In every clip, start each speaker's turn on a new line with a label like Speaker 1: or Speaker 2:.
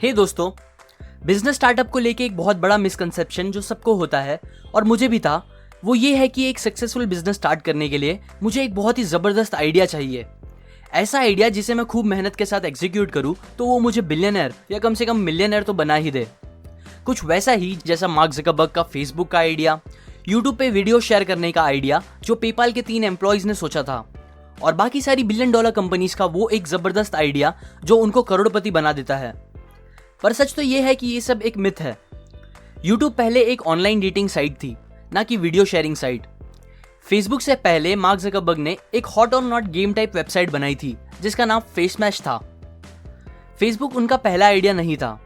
Speaker 1: हे दोस्तों, business startup को लेके एक बहुत बड़ा मिसकंसेप्शन जो सबको होता है और मुझे भी था, वो ये है कि एक सक्सेसफुल बिजनेस स्टार्ट करने के लिए मुझे एक बहुत ही ज़बरदस्त आइडिया चाहिए। ऐसा आइडिया जिसे मैं खूब मेहनत के साथ एग्जीक्यूट करूँ तो वो मुझे बिलियनर या कम से कम मिलियनर तो बना ही दे। कुछ वैसा ही जैसा मार्क ज़करबर्ग का फेसबुक का आइडिया, यूट्यूब पे वीडियो शेयर करने का आइडिया जो पेपाल के 3 एम्प्लॉयज़ ने सोचा था, और बाकी सारी बिलियन डॉलर कंपनीज का वो एक ज़बरदस्त आइडिया जो उनको करोड़पति बना देता है। पर सच तो ये है कि ये सब एक मिथ है। यूट्यूब पहले एक ऑनलाइन डेटिंग साइट थी, ना कि वीडियो शेयरिंग साइट। फेसबुक से पहले मार्क ज़करबर्ग ने एक हॉट और नॉट गेम टाइप वेबसाइट बनाई थी जिसका नाम फेसमैश था। फेसबुक उनका पहला आइडिया नहीं था।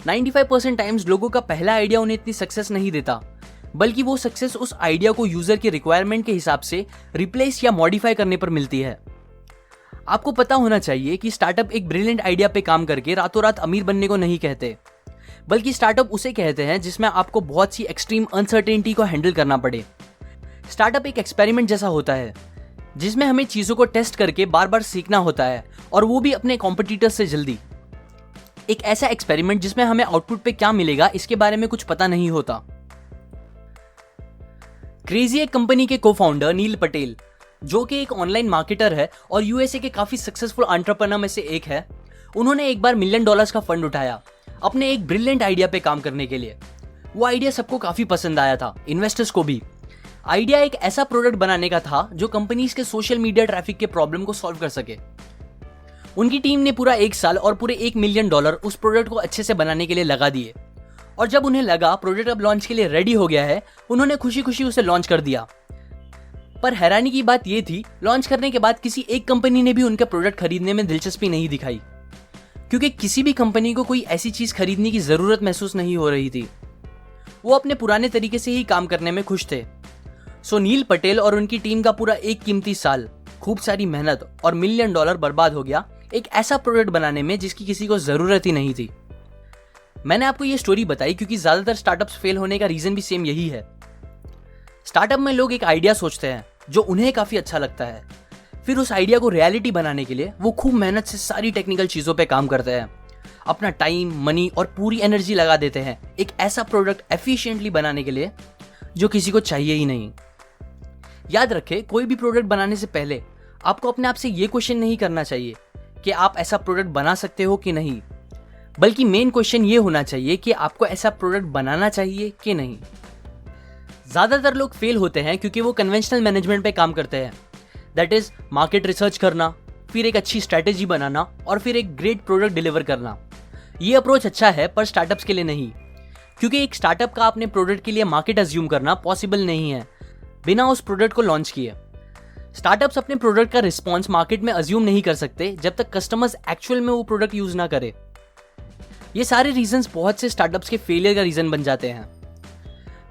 Speaker 1: 95% टाइम्स लोगों का पहला आइडिया उन्हें इतनी सक्सेस नहीं देता, बल्कि वो सक्सेस उस आइडिया को यूजर के रिक्वायरमेंट के हिसाब से रिप्लेस या मॉडिफाई करने पर मिलती है। आपको पता होना चाहिए कि स्टार्टअप एक ब्रिलियंट आइडिया पे काम करके रातों रात अमीर बनने को नहीं कहते, बल्कि स्टार्टअप उसे कहते हैं जिसमें आपको बहुत सी एक्सट्रीम अनसर्टेनिटी को हैंडल करना पड़े। स्टार्टअप एक एक्सपेरिमेंट जैसा होता है जिसमें हमें चीजों को टेस्ट करके बार बार सीखना होता है, और वो भी अपने कॉम्पिटिटर्स से जल्दी। एक ऐसा एक्सपेरिमेंट जिसमें हमें आउटपुट पे क्या मिलेगा इसके बारे में कुछ पता नहीं होता। क्रेजी एक कंपनी के को फाउंडर नील पटेल, जो कि एक ऑनलाइन मार्केटर है और यूएसए के काफी सक्सेसफुल एंटरप्रेन्योर में से एक है, उन्होंने एक बार $1 मिलियन का फंड उठाया अपने एक ब्रिलियंट आइडिया पे काम करने के लिए। वो आइडिया सबको काफी पसंद आया था, इन्वेस्टर्स को भी। आइडिया एक ऐसा प्रोडक्ट बनाने का था जो कंपनीज के सोशल मीडिया ट्रैफिक के प्रॉब्लम को सॉल्व कर सके। उनकी टीम ने पूरा 1 साल और पूरे $1 मिलियन उस प्रोडक्ट को अच्छे से बनाने के लिए लगा दिए, और जब उन्हें लगा प्रोडक्ट अब लॉन्च के लिए रेडी हो गया है, उन्होंने खुशी खुशी उसे लॉन्च कर दिया। पर हैरानी की बात यह थी, लॉन्च करने के बाद किसी एक कंपनी ने भी उनका प्रोडक्ट खरीदने में दिलचस्पी नहीं दिखाई, क्योंकि किसी भी कंपनी को कोई ऐसी चीज खरीदने की जरूरत महसूस नहीं हो रही थी। वो अपने पुराने तरीके से ही काम करने में खुश थे। सो नील पटेल और उनकी टीम का पूरा एक कीमती साल, खूब सारी मेहनत और $1 मिलियन बर्बाद हो गया एक ऐसा प्रोडक्ट बनाने में जिसकी किसी को जरूरत ही नहीं थी। मैंने आपको ये स्टोरी बताई क्योंकि ज्यादातर स्टार्टअप्स फेल होने का रीजन भी सेम यही है। स्टार्टअप में लोग एक आइडिया सोचते हैं जो उन्हें काफी अच्छा लगता है, फिर उस आइडिया को रियलिटी बनाने के लिए वो खूब मेहनत से सारी टेक्निकल चीजों पे काम करते हैं, अपना टाइम, मनी और पूरी एनर्जी लगा देते हैं एक ऐसा प्रोडक्ट एफिशिएंटली बनाने के लिए जो किसी को चाहिए ही नहीं। याद रखें, कोई भी प्रोडक्ट बनाने से पहले आपको अपने आप से ये क्वेश्चन नहीं करना चाहिए कि आप ऐसा प्रोडक्ट बना सकते हो कि नहीं, बल्कि मेन क्वेश्चन ये होना चाहिए कि आपको ऐसा प्रोडक्ट बनाना चाहिए कि नहीं। ज्यादातर लोग फेल होते हैं क्योंकि वो कन्वेंशनल मैनेजमेंट पे काम करते हैं, दैट इज मार्केट रिसर्च करना, फिर एक अच्छी स्ट्रैटेजी बनाना और फिर एक ग्रेट प्रोडक्ट डिलीवर करना। ये अप्रोच अच्छा है पर स्टार्टअप्स के लिए नहीं, क्योंकि एक स्टार्टअप का अपने प्रोडक्ट के लिए मार्केट अज्यूम करना पॉसिबल नहीं है बिना उस प्रोडक्ट को लॉन्च किए। स्टार्टअप्स अपने प्रोडक्ट का रिस्पॉन्स मार्केट में अज्यूम नहीं कर सकते जब तक कस्टमर्स एक्चुअल में वो प्रोडक्ट यूज ना करे। ये सारे रीजंस बहुत से स्टार्टअप्स के फेलियर का रीजन बन जाते हैं,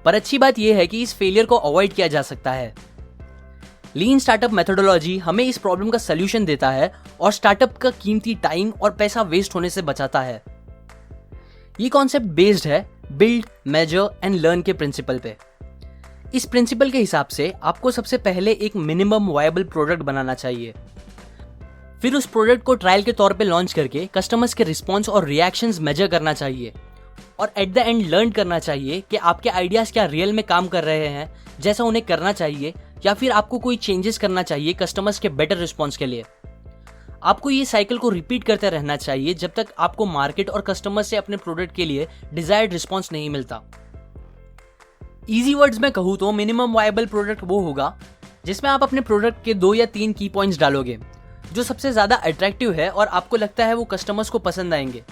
Speaker 1: पर अच्छी बात यह है कि इस फेलियर को अवॉइड किया जा सकता है। लीन स्टार्टअप मेथोडोलॉजी हमें इस प्रॉब्लम का सलूशन देता है और स्टार्टअप का कीमती टाइम और पैसा वेस्ट होने से बचाता है। ये कॉन्सेप्ट बेस्ड है बिल्ड, मेजर एंड लर्न के प्रिंसिपल पे। इस प्रिंसिपल के हिसाब से आपको सबसे पहले एक मिनिमम वायबल प्रोडक्ट बनाना चाहिए, फिर उस प्रोडक्ट को ट्रायल के तौर पे लॉन्च करके कस्टमर्स के रिस्पॉन्स और रिएक्शंस मेजर करना चाहिए, और एट द एंड लर्न करना चाहिए कि आपके आइडियाज क्या रियल में काम कर रहे हैं जैसा उन्हें करना चाहिए, या फिर आपको कोई चेंजेस करना चाहिए कस्टमर्स के बेटर रिस्पॉन्स के लिए। आपको ये साइकिल को रिपीट करते रहना चाहिए जब तक आपको मार्केट और कस्टमर से अपने प्रोडक्ट के लिए डिजायर्ड रिस्पॉन्स नहीं मिलता। इजी वर्ड्स में कहूँ तो मिनिमम वायबल प्रोडक्ट वो होगा जिसमें आप अपने प्रोडक्ट के 2 या 3 की पॉइंट्स डालोगे जो सबसे ज्यादा अट्रैक्टिव है और आपको लगता है वो कस्टमर्स को पसंद आएंगे।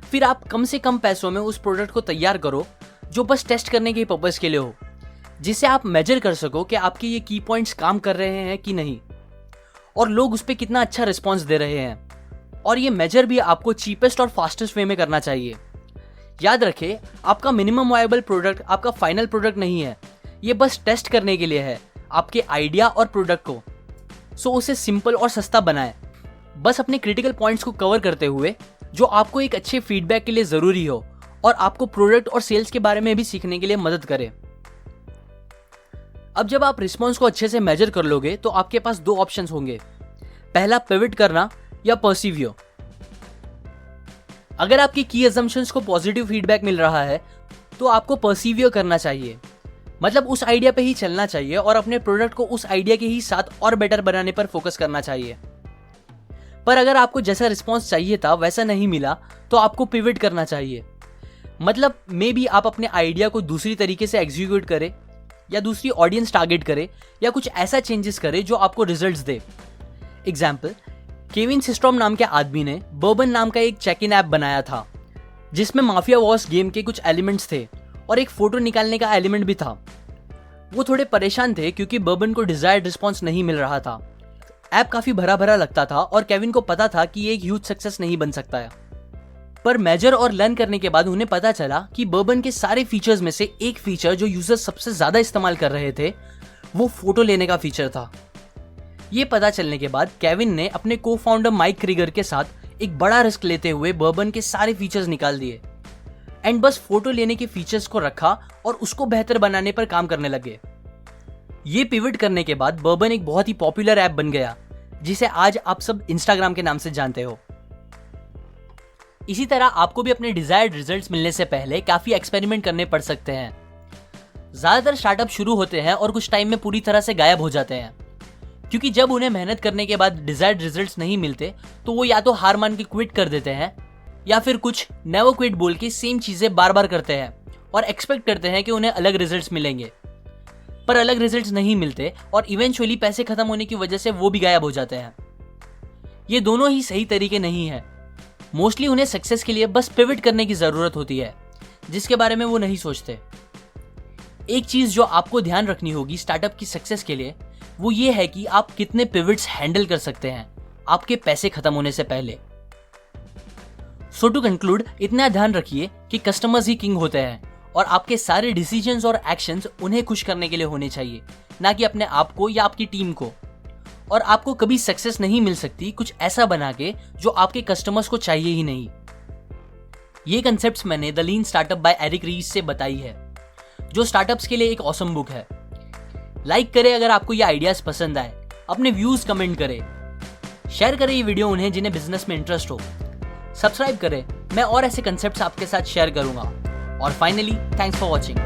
Speaker 1: फिर आप कम से कम पैसों में उस प्रोडक्ट को तैयार करो जो बस टेस्ट करने के पर्पस के लिए हो, जिससे आप मेजर कर सको कि आपके ये की पॉइंट्स काम कर रहे हैं कि नहीं और लोग उस पर कितना अच्छा रिस्पॉन्स दे रहे हैं। और ये मेजर भी आपको चीपेस्ट और फास्टेस्ट वे में करना चाहिए। याद रखें, आपका मिनिमम वायबल प्रोडक्ट आपका फाइनल प्रोडक्ट नहीं है, ये बस टेस्ट करने के लिए है आपके आइडिया और प्रोडक्ट को। सो उसे सिंपल और सस्ता बनाएं, बस अपने क्रिटिकल पॉइंट्स को कवर करते हुए जो आपको एक अच्छे फीडबैक के लिए जरूरी हो और आपको प्रोडक्ट और सेल्स के बारे में भी सीखने के लिए मदद करे। अब जब आप रिस्पॉन्स को अच्छे से मेजर कर लोगे तो आपके पास 2 ऑप्शंस होंगे, पहला पिवट करना या परसीवियर। अगर आपकी की अजम्पशंस को पॉजिटिव फीडबैक मिल रहा है तो आपको परसीवियर करना चाहिए, मतलब उस आइडिया पे ही चलना चाहिए और अपने प्रोडक्ट को उस आइडिया के ही साथ और बेटर बनाने पर फोकस करना चाहिए। पर अगर आपको जैसा रिस्पॉन्स चाहिए था वैसा नहीं मिला तो आपको पिवट करना चाहिए, मतलब मे बी आप अपने आइडिया को दूसरी तरीके से एग्जीक्यूट करें या दूसरी ऑडियंस टारगेट करे या कुछ ऐसा चेंजेस करे जो आपको रिजल्ट्स दे। एग्जाम्पल, केविन सिस्ट्रॉम नाम के आदमी ने बर्बन नाम का एक चेक इन ऐप बनाया था जिसमें माफिया वॉर्स गेम के कुछ एलिमेंट्स थे और एक फोटो निकालने का एलिमेंट भी था। वो थोड़े परेशान थे क्योंकि बर्बन को डिजायर्ड रिस्पॉन्स नहीं मिल रहा था। ऐप काफी भरा भरा लगता था और केविन को पता था कि ये एक ह्यूज सक्सेस नहीं बन सकता है। पर मेजर और लर्न करने के बाद उन्हें पता चला कि बर्बन के सारे फीचर्स में से एक फीचर जो यूजर्स सबसे ज्यादा इस्तेमाल कर रहे थे वो फोटो लेने का फीचर था। ये पता चलने के बाद केविन ने अपने को फाउंडर माइक क्रीगर के साथ एक बड़ा रिस्क लेते हुए बर्बन के सारे फीचर्स निकाल दिए एंड बस फोटो लेने के फीचर्स को रखा और उसको बेहतर बनाने पर काम करने लगे। ये पिवट करने के बाद बर्बन एक बहुत ही पॉपुलर ऐप बन गया जिसे आज आप सब इंस्टाग्राम के नाम से जानते हो। इसी तरह आपको भी अपने डिजायर्ड रिजल्ट्स मिलने से पहले काफी एक्सपेरिमेंट करने पड़ सकते हैं। ज्यादातर स्टार्टअप शुरू होते हैं और कुछ टाइम में पूरी तरह से गायब हो जाते हैं, क्योंकि जब उन्हें मेहनत करने के बाद डिजायर्ड रिजल्ट्स नहीं मिलते तो वो या तो हार मान के क्विट कर देते हैं या फिर कुछ नेवर क्विट बोल के सेम चीजें बार बार करते हैं और एक्सपेक्ट करते हैं कि उन्हें अलग रिजल्ट्स मिलेंगे, पर अलग रिजल्ट्स नहीं मिलते और इवेंचुअली पैसे खत्म होने की वजह से वो भी गायब हो जाते हैं। ये दोनों ही सही तरीके नहीं है। मोस्टली उन्हें सक्सेस के लिए बस पिवट करने की जरूरत होती है जिसके बारे में वो नहीं सोचते। एक चीज जो आपको ध्यान रखनी होगी स्टार्टअप की सक्सेस के लिए वो ये है कि आप कितने पिवट्स हैंडल कर सकते हैं आपके पैसे खत्म होने से पहले। सो टू कंक्लूड, इतना ध्यान रखिए कि कस्टमर्स ही किंग होते हैं और आपके सारे डिसीजंस और एक्शंस उन्हें खुश करने के लिए होने चाहिए, ना कि अपने आप को या आपकी टीम को। और आपको कभी सक्सेस नहीं मिल सकती कुछ ऐसा बना के जो आपके कस्टमर्स को चाहिए ही नहीं। ये कंसेप्ट्स मैंने the lean startup by Eric Ries से बताई है, जो स्टार्टअप्स के लिए एक ऑसम बुक है। लाइक करें अगर आपको ये आइडियाज पसंद आए, अपने व्यूज कमेंट करें, शेयर करें ये वीडियो उन्हें जिन्हें बिजनेस में इंटरेस्ट हो, सब्सक्राइब करें, मैं और ऐसे कंसेप्ट्स आपके साथ शेयर करूंगा। और फाइनली, थैंक्स फॉर वॉचिंग।